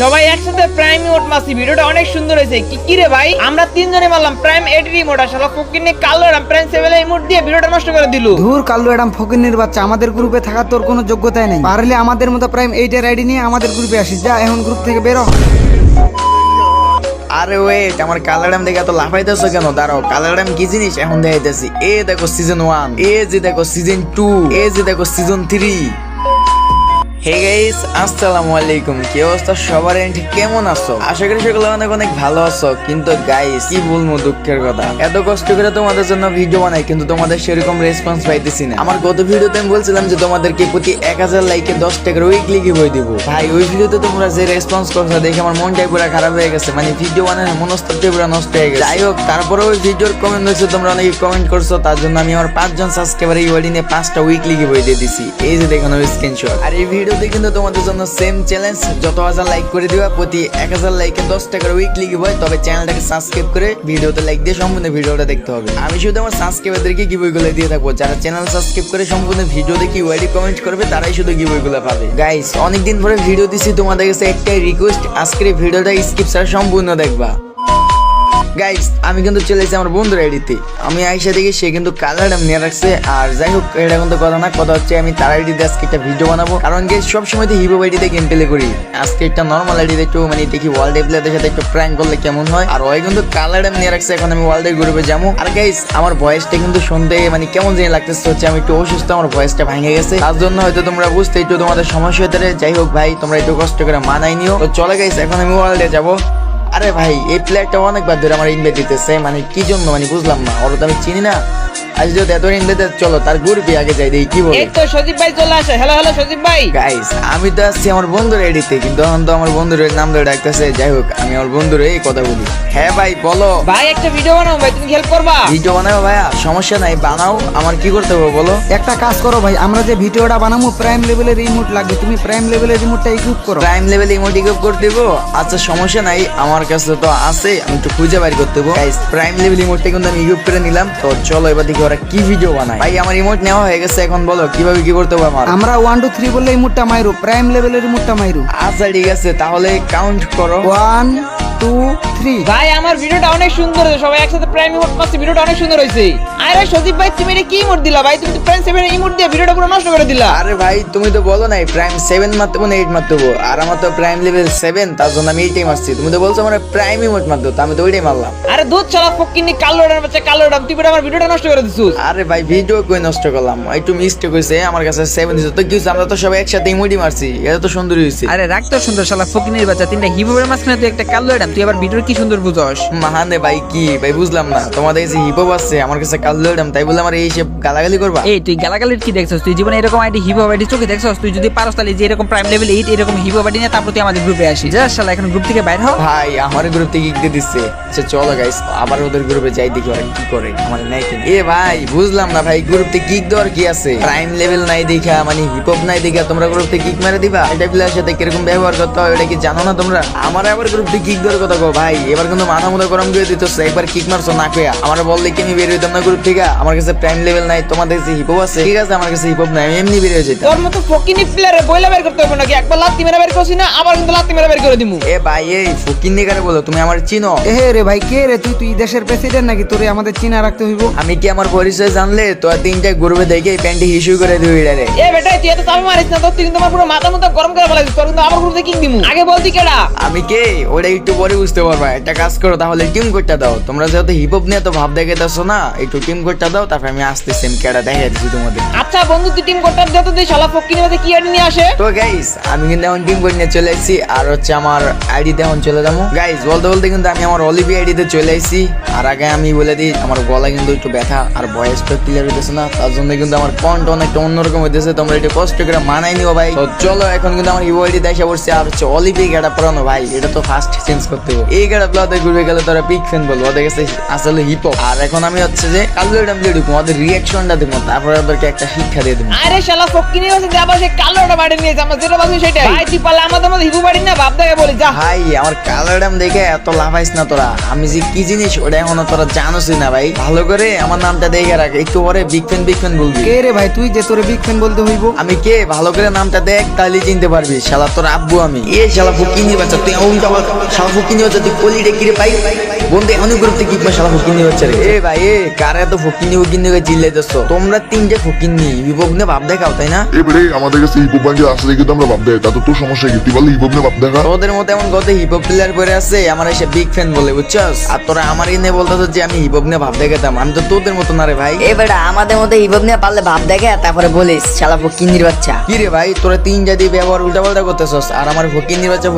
সবাই একসাথে prime emote মারছি, ভিডিওটা অনেক সুন্দর হয়েছে। কি রে ভাই, আমরা তিনজনে মারলাম প্রাইম 8 ইমোট, আসলে ফকিন্নি কালো এরাম প্রাইম 7 ইমোট দিয়ে ভিডিওটা নষ্ট করে দিল। ধুর কাল্লু এডাম ফকিন্নির বাচ্চা, আমাদের গ্রুপে থাকার তোর কোনো যোগ্যতাই নেই। পারলে আমাদের মতো প্রাইম 8 এর আইডি নিয়ে আমাদের গ্রুপে আসিস। যা এখন গ্রুপ থেকে বেরো। আরে ওয়েট, আমার কালারডাম দেখে এত লাফাইতেছো কেন? দাঁড়াও, কালারডাম কি জিনিস এখন দেখাইতেছি। এ দেখো সিজন 1, এ যে দেখো সিজন 2, এ যে দেখো সিজন 3। হে গাইস, আসসালামু আলাইকুম। কি অবস্থা সবার? কেমন আছো? আশা করি সকলে অনেক অনেক ভালো আছো। কিন্তু গাইস কি বলবো, দুঃখের কথা, এত কষ্ট করে তোমাদের জন্য ভিডিও বানাই কিন্তু তোমাদের সেরকম রেসপন্স পাইতেছি না। আমার গত ভিডিওতে আমি বলছিলাম যে তোমাদেরকে প্রতি 1000 লাইকে 10 টাকার উইকলি গিভওয়ে দিব। ভাই ওই ভিডিওতে তোমরা যে রেসপন্স করছো দেখে আমার মনটাই পুরো খারাপ হয়ে গেছে, মানে ভিডিও বানানোর মনস্তত্ত্বই পুরো নষ্ট হয়ে গেছে। যাই হোক, তারপরে ওই ভিডিওর কমেন্ট হয়েছে, তোমরা অনেকে কমেন্ট করছো, তার জন্য আমি আমার 5 জন সাবস্ক্রাইবার এই ওয়ার্ডিনে 5টা উইকলি গিভওয়ে দিয়ে দিছি। এই যে দেখুন স্ক্রিনশট। আর এই ভিডিওতে কিন্তু তোমাদের জন্য সেম চ্যালেঞ্জ, যত 1000 লাইক করে দিবা প্রতি 1000 লাইকে 10 টাকার উইকলি গিভওয়ে। তবে চ্যানেলটাকে সাবস্ক্রাইব করে ভিডিওতে লাইক দিয়ে সম্পূর্ণ ভিডিওটা দেখতে হবে। আমি শুধু আমার সাবস্ক্রাইবারদেরকে গিভওয়ে গুলো দিয়ে থাকবো। যারা চ্যানেল সাবস্ক্রাইব করে সম্পূর্ণ ভিডিও দেখে ওয়াইডি কমেন্ট করবে তারাই শুধু গিভওয়ে গুলো পাবে। গাইস অনেকদিন পরে ভিডিও দিছি, তোমাদের কাছে একটাই রিকোয়েস্ট, আজকের ভিডিওটা স্কিপ ছাড়া সম্পূর্ণ দেখবা। গাইস আমি কিন্তু চলে এসেছি আমার বন্ধুর আইডিতে। আমি আইসা দেখি সে কিন্তু কালারডাম নিয়ে রাখছে। আর যাই হোক, এটা কিন্তু কথা না, কথা হচ্ছে আমি তার আইডিতে আজকে একটা ভিডিও বানাবো। কারণ গাইস সবসময় তো হিপো আইডিতে গেম প্লে করি, আজকে একটা নর্মাল আইডিতে একটু মানে দেখি ওয়ার্ল্ড প্লেয়ারদের সাথে একটু প্র্যাঙ্ক করলে কেমন হয়। আর ওই কিন্তু কালারডাম নিয়ে রাখছে, এখন আমি ওয়ার্ল্ডের গ্রুপে যাবো। আর গাইস আমার ভয়েসটা কিন্তু শুনতে মানে কেমন জানি লাগতেছে, হচ্ছে আমি একটু অসুস্থ, আমার ভয়েসটা ভেঙে গেছে, তার জন্য হয়তো তোমরা বুঝতে একটু তোমাদের সমস্যা হতে পারে। যাই হোক ভাই, তোমরা একটু কষ্ট করে মানাই নিও। তো চলে গাইস, এখন আমি ওয়ার্ল্ডে যাবো। আরে ভাই এই প্লেয়ারটা অনেকবার ধরে আমার ইনভাইট দিতেছে, মানে কি জন্য মানে বুঝলাম না, ওরা তো আমি চিনি না। আজ যদি এত ইনভাইট, চলো তার গ্রুপে আগে যাই, দেখি কি বলে। এই তো সজীব ভাই চলে আসে। হ্যালো হ্যালো সজীব ভাই। গাইস আমি তো আসছি আমার বন্ধুর এডিতে, কিন্তু এখন তো আমার বন্ধুর নাম ধরে ডাকতেছে। যাই হোক, আমি আমার বন্ধুর এই কথা বলি। হ্যাঁ ভাই বলো। ভাই একটা ভিডিও বানাও ভাই, তুমি হেল্প করবা? ভিডিও বানাবো ভাইয়া, সমস্যা নাই, বানাও। আমার কি করতে হবে বলো? একটা কাজ করো ভাই, আমরা যে ভিডিওটা বানাবো প্রাইম লেভেলের ইমোট লাগবে, তুমি প্রাইম লেভেলের ইমোটটা ইকুইপ করো। প্রাইম লেভেল ইমোট ইকুইপ করতে দেবো? আচ্ছা সমস্যা নাই, আমার কাছে তো আছে, আমি একটু খুঁজে বাইর করতে দেবো। গাইস প্রাইম লেভেল ইমোটটা কিন্তু আমি ইকুইপ করে নিলাম। তো চলো এবার দেখি ওরা কি ভিডিও বানায়। ভাই আমার ইমোট নেওয়া হয়ে গেছে, এখন বলো কিভাবে কি করতে হবে আমার? আমরা 1 2 3 বললে ইমোটটা মাইরো, প্রাইম লেভেলের ইমোটটা মাইরো। আচ্ছা ঠিক আছে, তাহলে কাউন্ট করো। 1 2 3। ভাই আমার ভিডিওটা অনেক সুন্দর হয়েছে, সবাই একসাথে প্রাইম ইমোট মারছি, ভিডিওটা অনেক সুন্দর হয়েছে। আরে সজীব ভাই তুমি এটা কি ইমোট দিলা ভাই? তুমি তো প্রাইম 7 ইমোট দিয়ে ভিডিওটা পুরো নষ্ট করে দিলা। আরে ভাই তুমি তো বলো নাই প্রাইম 7 মারতে না 8 মারতে, আর আমার তো প্রাইম লেভেল 7, তার জন্য আমি এইটাই মারছি। তুমি তো বলছো আমার প্রাইম ইমোট মারতে, তো আমি তো ওইটাই মারলাম। আরে দুধ ছাড়া ফকিন্নি কালো এরাম বাচ্চা, কালো এরাম তুই আমার ভিডিওটা নষ্ট করে দিছিস। আরে ভাই ভিডিও কই নষ্ট করলাম, একটু মিস্টেক হয়েছে, আমার কাছে 7 দিছে তো কি হইছে, আমরা তো সবাই একসাথে ইমোটই মারছি, এটা তো সুন্দর হয়েছে। আরে রাখ তো সুন্দর শালা ফকিনের বাচ্চা, তিনটা হিপোপের মাঝখানে তুই একটা কালো এডাম, তুই আবার ভিডিওর কি সুন্দর বুঝস? মাহানে ভাই কি ভাই বুঝলাম না, তোমাদের কাছে হিপহপ আছে, আমার কাছে কালো এডাম, তাই বলে আমার এই সব গালাগালি করবা? এই তুই গালাগালির কি দেখছস? তুই জীবনে এরকম আইডি হিপহপ আইডি চোখে দেখছস? তুই যদি পারস তাহলে যে এরকম প্রাইম লেভেল 8 এরকম হিপহপ আইডি নিয়ে তারপর তুই আমাদের গ্রুপে আসি। যা শালা এখন গ্রুপ থেকে বাইরে হ। ভাই আমার গ্রুপ থেকে কিক দিয়ে দিচ্ছে। আচ্ছা চলো গাইস আবার ওদের গ্রুপে যাই, দেখি ওরা কি করে, আমার নাই কিনা। এ ভাই বুঝলাম না ভাই, গ্রুপ থেকে কিক দেওয়ার কি আছে? প্রাইম লেভেল নাই দেখা, মানে হিপহপ নাই দেখা তোমরা গ্রুপ থেকে কিক মেরে দিবা? এটা প্লেয়ার সাথে কিরকম ব্যবহার করতে হয় এটা কি জানো না তোমরা? আমার আবার গ্রুপ থেকে কিক দেওয়ার কথা কো ভাই, এবার কিন্তু মাথা মুথা গরম করে দিতেছ। একবার কিক মারছো না কইয়া, আমার বললে কি আমি বের হইতাম না গ্রুপ থেকে? আমার কাছে প্রাইম লেভেল নাই, তোমাদের কাছে হিপহপ আছে, ঠিক আছে আমার কাছে হিপহপ নাই, আমি এমনি বের হয়ে যেতাম। তোর মতো ফকিনি প্লেয়ারে বইলা বের করতে হবে নাকি? একবার লাত্তি মেরে বের করছিস না, আবার কিন্তু লাত্তি মেরে বের করে দিমু। এ ভাই এই ফকিন নিগারে বলো, তুমি আমার চিনো? এ রে ভাই কে রে তুই? তুই দেশের প্রেসিডেন্ট নাকি? তোরে আমাদের চিনা রাখতে হইব। আমি কি আমার পরিচয় জানলে তো আর তিনটা গ্রুপে দেখে প্যান্টে হিসু করে দিই রে। এ বেটাই তুই এত চাপে মারিস না তো, তুই কিন্তু আমার পুরো মাথা মুথা গরম করে ফেলাইছিস। তোর কিন্তু আমার গ্রুপে কিক দিমু, আগে বলতি কেডা? আমি কে ওটা একটু পরে বুঝতে পারবা। একটা কাজ করো তাহলে, টিম কোডটা দাও। তোমরা যেহেতু হিপহপ নিয়ে তো ভাব দেখাইতেছো না, একটু টিম কোডটা দাও, তারপর আমি আসতেছি, আমি কেডা দেখাই দিচ্ছি তোমাদের। আচ্ছা বন্ধু তুই টিম কোডটা দে তো, দেই শালা ফকিনি মধ্যে কি আইডি নিয়ে আসে। তো গাইস আমি কিন্তু এখন টিম কোড নিয়ে চলে আসছি, আর হচ্ছে আমার আইডিতে এখন চলে যাবো। গাইস বলতে বলতে কিন্তু আমি আমার অলিভি আইডিতে চলে আসছি। আর আগে আমি বলে দিই আমার গলা কিন্তু একটু ব্যথা আর ভয়েসটা ক্লিয়ার হইতেছে না, তার জন্য কিন্তু আমার কন্ট অনেকটা অন্যরকম হইতেছে, তোমরা একটু কষ্ট করে মানাই নিও ভাই। তো চলো এখন কিন্তু আমার ইউ আইডি দেখা পড়ছে, আর হচ্ছে অলিভি গেটা পড়ানো ভাই, এটা তো ফার্স্ট চেঞ্জ করতে হবে। এই গেট আপলা ওদের ঘুরে গেলে তোরা বিগ ফ্যান বলবো, ওদের কাছে আসলে হিপ হপ। আর এখন আমি হচ্ছে যে কালো ম্যাডাম দিয়ে ঢুকবো, ওদের রিয়াকশনটা দেবো, তারপরে ওদেরকে একটা শিক্ষা দিয়ে দেবো। আরে শালা ফকিনি আছে যে আবার সে কালোটা বাড়ি নিয়েছে, আমরা যেটা ভাবছি সেটাই। ভাই তুই পারলে আমাদের মধ্যে হিবু বাড়ি না বাপ দেখে বলি যা। ভাই আমার কালো ম্যাডাম দেখে এত লাফাইস না তোরা, আমি যে কি জিনিস ওটা এখনো তোরা জানোসই না ভাই। ভালো করে আমার নামটা দেখে রাখ, একটু পরে বিগ ফ্যান বলবি। কে রে ভাই তুই যে তোরে বিগ ফ্যান বলতে হইব? আমি কে ভালো করে নামটা দেখ, তাহলে চিনতে পারবি। শালা তোর আব্বু আমি। এ শালা ফকিনি বাচ্চা, তুই উল্টা শালা ফকিনি বাচ্চা, তুই কলিটা কিরে পাই বন্ধু অনেক করতে কি শালা ফকিনি বাচ্চা রে। এ ভাই এ কারে এত ফকিনি চিল্লাইতেছ? তোমরা তিনটে ফকিনি বিভোগ নিয়ে ভাব দেখাও তাই না? এবারে আমাদের কাছে হিপ হপ বাঞ্জে আসলে কিন্তু আমরা ভাব দেয়, তাতে তোর সমস্যা কি? তুই বলে হিপ হপ নিয়ে ভাব দেখা। তোদের মতো এমন কত হিপ হপ প্লেয়ার করে আছে, আমার এসে বিগ ফ্যান বলে, বুঝছস? আর তোরা আমার এনে বলতেছ যে আমি হিপ হপ নিয়ে ভাব দেখাতাম, আমি তো তোদের মতো না রে ভাই। এ বেটা আমাদের মধ্যে হিপ হপ নিয়ে পারলে ভাব দেখে তারপরে বলিস শালা ফকিন্নির বাচ্চা। কি রে ভাই তোরা তিন জাতি ব্যবহার উল্টা পাল্টা করতেছস, আর আমার ফকিনি বাচ্চা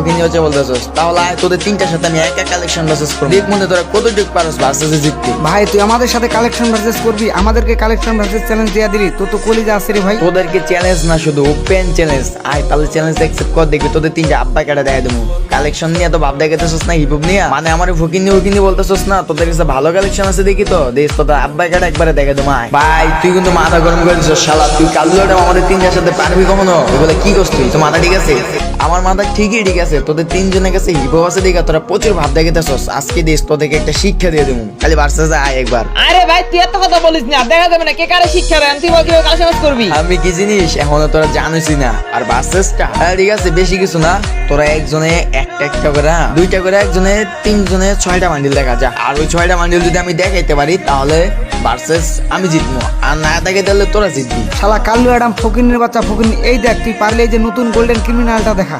বলতেছস। তাহলে আয় তোদের তিনটার সাথে আমি একা কালেকশন ভার্সেস করব। দেখ মনে তোরা কতটুকু পারস ভার্সেসে জিততে। ভাই তুই আমাদের সাথে কালেকশন ভার্সেস করবি, আমাদেরকে কালেকশন ভার্সেস চ্যালেঞ্জ দিয়া দিলি, তো কলিজা আছে রে ভাই। তোদেরকে চ্যালেঞ্জ না শুধু ওপেন চ্যালেঞ্জ, আয় তাহলে চ্যালেঞ্জ অ্যাকসেপ্ট কর, দেখবি তোদের তিনটা আব্বা কাটা দেখাই দেবো। কালেকশন নিয়ে তো ভাব দেখাতেছস না হিপ হপ নিয়ে, মানে আমার ফকিনি বলতেছস না, তোদের কাছে ভালো কালেকশন আছে দেখি তো দেশ, তোদের আব্বা কাটা একবারে দেখে দেবো। আয় ভাই তুই কিন্তু মাথা গরম করে দিছস শালা, তুই কালুটা আমাদের তিনটার সাথে পারবি কখনো? বলে কি করছ তুই? তো মাথা ঠিক আছে? আমার মাথা ঠিকই ঠিক আছে, তোদের তিনজনের কাছে হিপ হপ আছে দেখা তোরা প্রচুর ভাব দেখাতেছস। আজকে দেশ তোদেরকে একটা শিক্ষা দিয়ে দেবো, খালি ভার্সেস আয় একবার। আরে ভাই তুই এত কথা বলিস না, দেখা যাবে না কে কারে শিক্ষা দেন, তুই বল কিভাবে কালেকশন করবি। আমি কি জিনিস এখনো তোরা জানোসই না। আর ভার্সেসটা ঠিক আছে বেশি কিছু না, তোরা একজনে একটা করে দুইটা করে, একজনে তিনজনে 6টা বান্ডিল দেখা যা। আর ওই 6টা বান্ডিল যদি আমি দেখাইতে পারি তাহলে ভার্সেস আমি জিতবো, আর না দেখাইতে তাহলে তোরা জিতবি। শালা কাল্লু অ্যাডাম ফকিনের বাচ্চা ফকিনি, এই দেখ তুই পারলে এই যে নতুন গোল্ডেন ক্রিমিনালটা দেখা।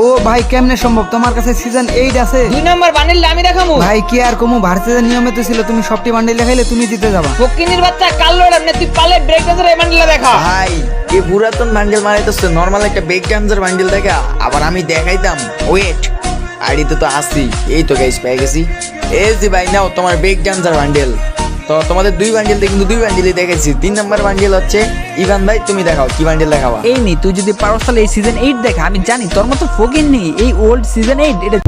ও ভাই কেমনে সম্ভব? তোমার কাছে সিজন 8 আছে? 2 নম্বর বান্ডিলটা আমি দেখামু। ভাই কি আর কমু, ভার্সেসের নিয়মে তো ছিল তুমি সবটি বান্ডিল দেখাইলে তুমি জিতে যাবা। ফকিনির বাচ্চা কালোটা না, তুই পালে ব্রেক ডান্সের এই বান্ডিলটা দেখা। ভাই এই পুরাতন বান্ডিল মারাইতেছে, নরমাল একটা বেগ ডান্সের বান্ডিল দেখা, আবার আমি দেখাইতাম। ওয়েট আইডিতে তো আসি, এই তো গাইস পেয়ে গেছি। এই যে ভাই নাও তোমার বেগ ডান্সের বান্ডিল। তো তোমাদের 2 বান্ডিল কিন্তু 2 বান্ডিলই দেখেছি। 3 নম্বর বান্ডিল হচ্ছে ইভান ভাই, তুমি দেখাও কি বান্ডিল দেখাবা। এই নি তুই যদি পারস তাহলে এই সিজন 8 দেখা, আমি জানি তোর মতো ফকির নেই এই ওল্ড সিজন 8 এটা